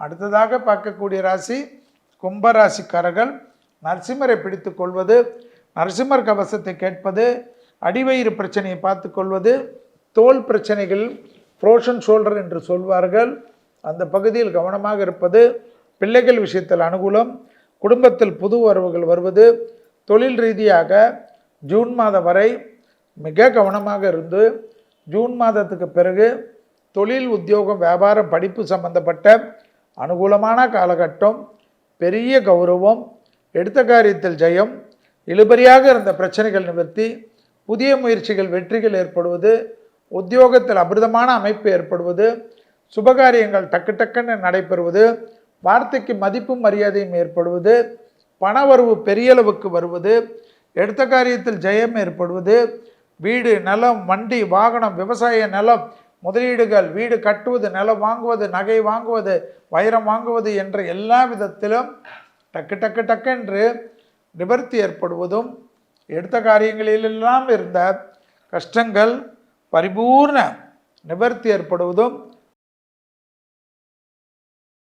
அடுத்ததாக பார்க்கக்கூடிய ராசி கும்பராசிக்காரர்கள். நரசிம்மரை பிடித்து கொள்வது, நரசிம்மர் கவசத்தை கேட்பது, அடிவயிறு பிரச்சனையை பார்த்து கொள்வது, தோல் பிரச்சனைகள் ஃப்ரோஷன் ஷோல்டர் என்று சொல்வார்கள், அந்த பகுதியில் கவனமாக இருப்பது, பிள்ளைகள் விஷயத்தில் அனுகூலம், குடும்பத்தில் புது வரவுகள் வருவது, தொழில் ரீதியாக ஜூன் மாதம் வரை மிக கவனமாக இருந்து ஜூன் மாதத்துக்கு பிறகு தொழில், உத்தியோகம், வியாபாரம், படிப்பு சம்பந்தப்பட்ட அனுகூலமான காலகட்டம், பெரிய கௌரவம், எடுத்த காரியத்தில் ஜெயம், இழுபறியாக இருந்த பிரச்சனைகள் நிவர்த்தி, புதிய முயற்சிகள் வெற்றிகள் ஏற்படுவது, உத்தியோகத்தில் அபிருதமான அமைப்பு ஏற்படுவது, சுபகாரியங்கள் டக்கு டக்குன்னு நடைபெறுவது, வார்த்தைக்கு மதிப்பும் மரியாதையும் ஏற்படுவது, பணவரவு பெரிய அளவுக்கு வருவது, எடுத்த காரியத்தில் ஜெயம் ஏற்படுவது, வீடு, நிலம், வண்டி, வாகனம், விவசாய நிலம், முதலீடுகள், வீடு கட்டுவது, நிலம் வாங்குவது, நகை வாங்குவது, வைரம் வாங்குவது என்ற எல்லா விதத்திலும் டக்கு டக்கு டக்கென்று நிவர்த்தி ஏற்படுவதும், எடுத்த காரியங்களிலெல்லாம் இருந்த கஷ்டங்கள் பரிபூர்ண நிவர்த்தி ஏற்படுவதும்,